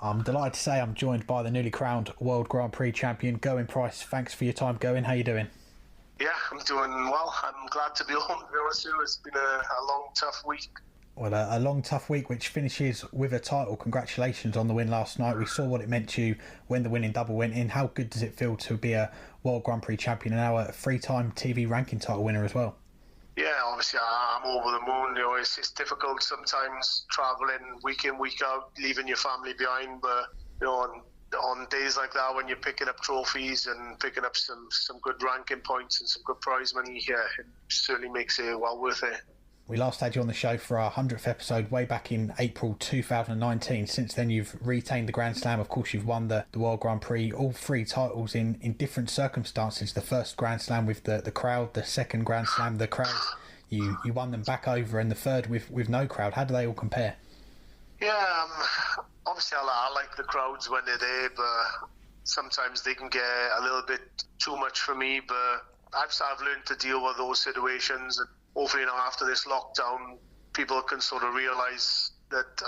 I'm delighted to say I'm joined by the newly crowned World Grand Prix champion, Gerwyn Price. Thanks for your time, Gerwyn. How are you doing? Yeah, I'm doing well. I'm glad to be home, to be honest with you. It's been a long, tough week. Well, a long, tough week, which finishes with a title. Congratulations on the win last night. We saw what it meant to you when the winning double went in. How good does it feel to be a World Grand Prix champion and now a three-time TV ranking title winner as well? Yeah, obviously I'm over the moon. It's difficult sometimes travelling week in, week out, leaving your family behind. But on days like that, when you're picking up trophies and picking up some good ranking points and some good prize money, yeah, it certainly makes it well worth it. We last had you on the show for our 100th episode way back in April 2019. Since then, you've retained the Grand Slam. Of course, you've won the World Grand Prix, all three titles in different circumstances. The first Grand Slam with the crowd, the second Grand Slam, the crowd. You won them back over, and the third with no crowd. How do they all compare? Yeah, obviously I like the crowds when they're there, but sometimes they can get a little bit too much for me. But I've learned to deal with those situations, and hopefully after this lockdown, people can sort of realise that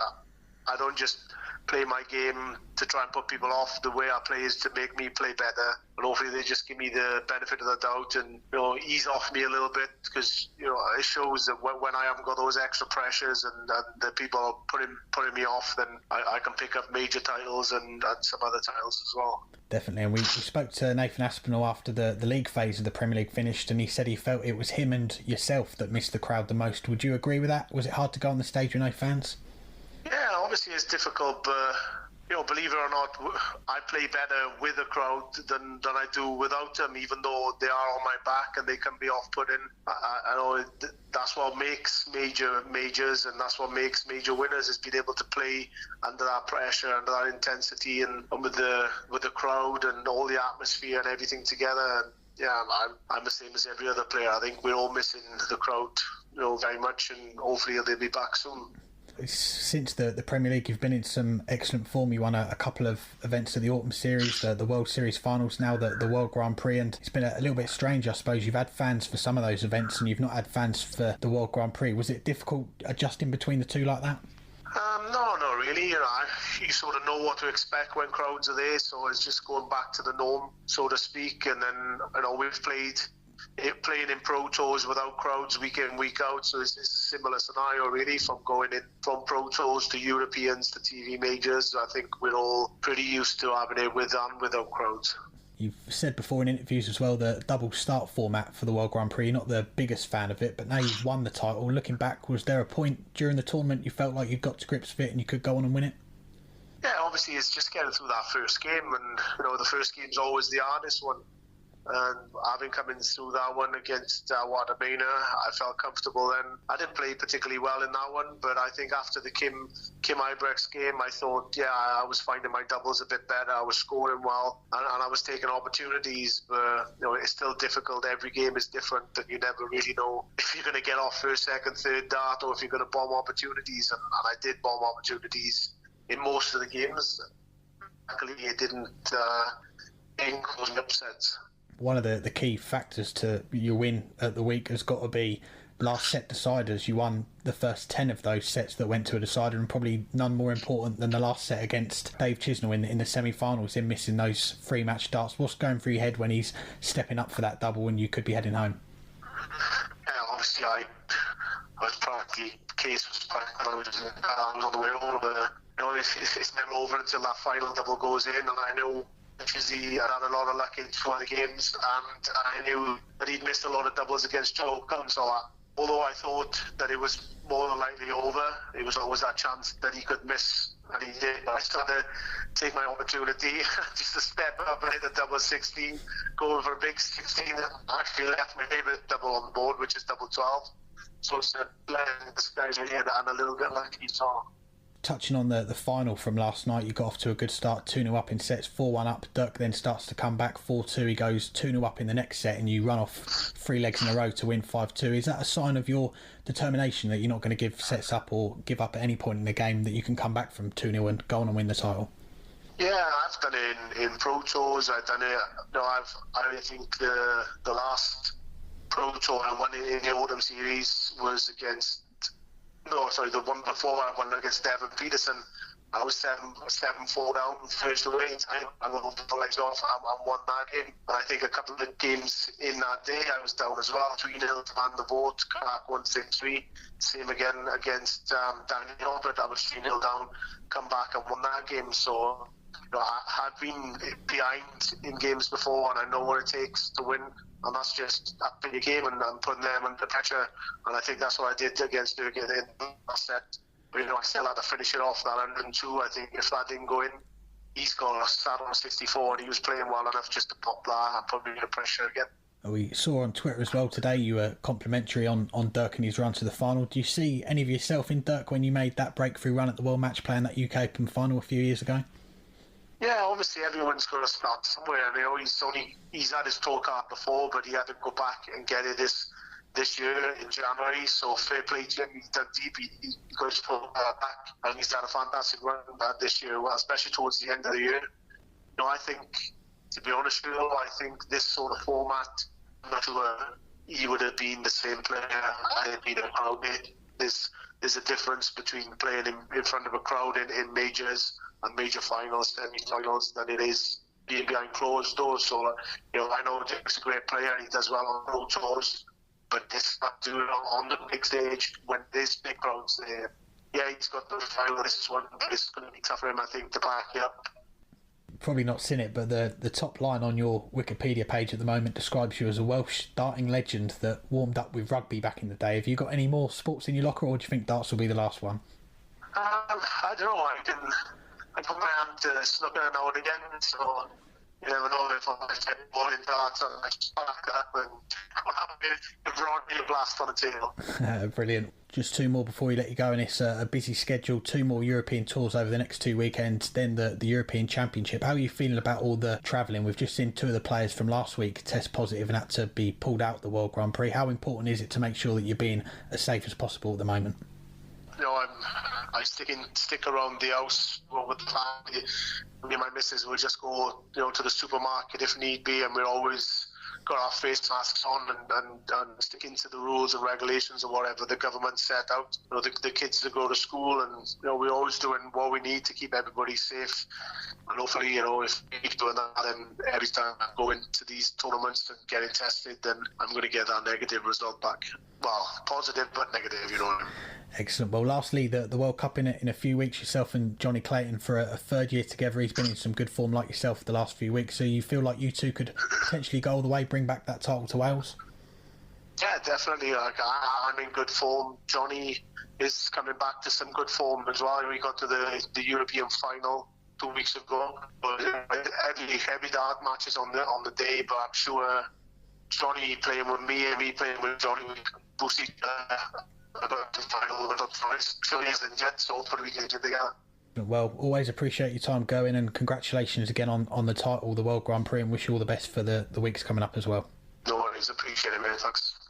I don't just play my game to try and put people off. The way I play is to make me play better, and hopefully they just give me the benefit of the doubt and ease off me a little bit, because it shows that when I haven't got those extra pressures and the people are putting me off, then I can pick up major titles and some other titles as well. Definitely, and we spoke to Nathan Aspinall after the league phase of the Premier League finished, and he said he felt it was him and yourself that missed the crowd the most. Would you agree with that? Was it hard to go on the stage with no fans? Yeah, obviously it's difficult, but believe it or not, I play better with a crowd than I do without them, even though they are on my back and they can be off-putting. I know that's what makes majors, and that's what makes major winners, is being able to play under that pressure, under that intensity, and with the crowd and all the atmosphere and everything together. And yeah, I'm the same as every other player. I think we're all missing the crowd, very much, and hopefully they'll be back soon. Since the Premier League, you've been in some excellent form. You won a couple of events of the Autumn Series, the World Series finals, now the World Grand Prix, and it's been a little bit strange, I suppose. You've had fans for some of those events and you've not had fans for the World Grand Prix. Was it difficult adjusting between the two like that? No, not really. You sort of know what to expect when crowds are there, so it's just going back to the norm, so to speak. And then we've playing in Pro Tours without crowds week in, week out, so it's a similar scenario really, from going in from Pro Tours to Europeans to TV majors. I think we're all pretty used to having it with and without crowds. You've said before in interviews as well the double start format for the World Grand Prix. You're not the biggest fan of it, but now you've won the title. Looking back, was there a point during the tournament you felt like you got to grips with it and you could go on and win it? Yeah, obviously it's just getting through that first game, and the first game's always the hardest one. And having come in through that one against Wadamena, I felt comfortable then. I didn't play particularly well in that one, but I think after the Kim Ibrex game, I thought, I was finding my doubles a bit better. I was scoring well, and I was taking opportunities. But it's still difficult. Every game is different, and you never really know if you're going to get off first, second, third dart, or if you're going to bomb opportunities. And I did bomb opportunities in most of the games. Luckily, it didn't cause me upsets. One of the key factors to your win at the week has got to be last set deciders. You won the first 10 of those sets that went to a decider, and probably none more important than the last set against Dave Chisnell in the semi-finals, him missing those 3 match darts. What's going through your head when he's stepping up for that double when you could be heading home? Yeah, obviously I was practically, case was practically, I was on the way home, but it's never over until that final double goes in, and I know I'd had a lot of luck in 2 of the games, and I knew that he'd missed a lot of doubles against Joe Cullen, so although I thought that it was more than likely over, it was always that chance that he could miss, and he did. But I started to take my opportunity just to step up and hit a double 16, going for a big 16, and actually left my favourite double on the board, which is double 12. So it's a blend this guy's in and a little bit lucky, so. Touching on the final from last night, you got off to a good start, 2-0 up in sets, 4-1 up. Dirk then starts to come back, 4-2. He goes 2-0 up in the next set, and you run off 3 legs in a row to win 5-2. Is that a sign of your determination that you're not going to give sets up or give up at any point in the game, that you can come back from 2-0 and go on and win the title? Yeah, I've done it in Pro Tours. I've done it. I think the last Pro Tour I won in the Autumn Series was against. No, sorry, the one before I won against Devin Peterson, I was 7-4 down first away time. I got the legs off and won that game. And I think a couple of the games in that day I was down as well. 3-0 to Man the Vote, crack 1-6-3. Same again against Daniel, but I was 3-0 down, come back and won that game. So I had been behind in games before, and I know what it takes to win. And that's just upping your game and putting them under pressure. And I think that's what I did against Turkey in the last set. But, I still had to finish it off that 102. I think if that didn't go in, he's got a sat on 64, and he was playing well enough just to pop that and put me under pressure again. We saw on Twitter as well today you were complimentary on Dirk and his run to the final. Do you see any of yourself in Dirk when you made that breakthrough run at the World Match Play in that UK Open final a few years ago? Yeah, obviously everyone's got to start somewhere. He's had his pro card before, but he had to go back and get it this year in January. So fair play to him. He's dug deep. He got his pro card back, and he's had a fantastic run this year, especially towards the end of the year. I think, to be honest with you, I think this sort of format, he would have been the same player had it been a crowd. There's a difference between playing in front of a crowd in majors and major finals, semi-finals, than it is being behind closed doors. So, I know Jake's a great player and he does well on pro tours, but it's not doing it on the big stage when there's big crowds there. Yeah, he's got the final. This is one, but it's going to be tough for him, I think, to back it up. Probably not seen it, but the top line on your Wikipedia page at the moment describes you as a Welsh darting legend that warmed up with rugby back in the day. Have you got any more sports in your locker, or do you think darts will be the last one? I don't know. I put my hand to snooker now and again, so you never know if I get more in darts and I spark up and have a blast on the table. Brilliant. Just two more before we let you go, and it's a busy schedule. 2 more European tours over the next 2 weekends, then the European Championship. How are you feeling about all the travelling? We've just seen 2 of the players from last week test positive and had to be pulled out the World Grand Prix. How important is it to make sure that you're being as safe as possible at the moment? I stick around the house with the family. Me and my missus will just go, to the supermarket if need be, and we're always got our face masks on and sticking to the rules and regulations or whatever the government set out. The kids that go to school, and we're always doing what we need to keep everybody safe. And hopefully, if we keep doing that, then every time I go into these tournaments and getting tested, then I'm going to get that negative result back. Well, positive but negative, what I mean. Excellent. Well, lastly, the World Cup in a few weeks. Yourself and Johnny Clayton for a third year together. He's been in some good form like yourself the last few weeks. So you feel like you two could potentially go all the way, bring back that title to Wales? Yeah, definitely. I'm in good form. Johnny is coming back to some good form as well. We got to the European final 2 weeks ago. But every dart match is on the day. But I'm sure Johnny playing with me and me playing with Johnny, we can boost each other. About the final with us. So he hasn't yet, so hopefully we can get together. Well, always appreciate your time going, and congratulations again on the title, the World Grand Prix, and wish you all the best for the weeks coming up as well. No worries, appreciate it, mate. Thanks.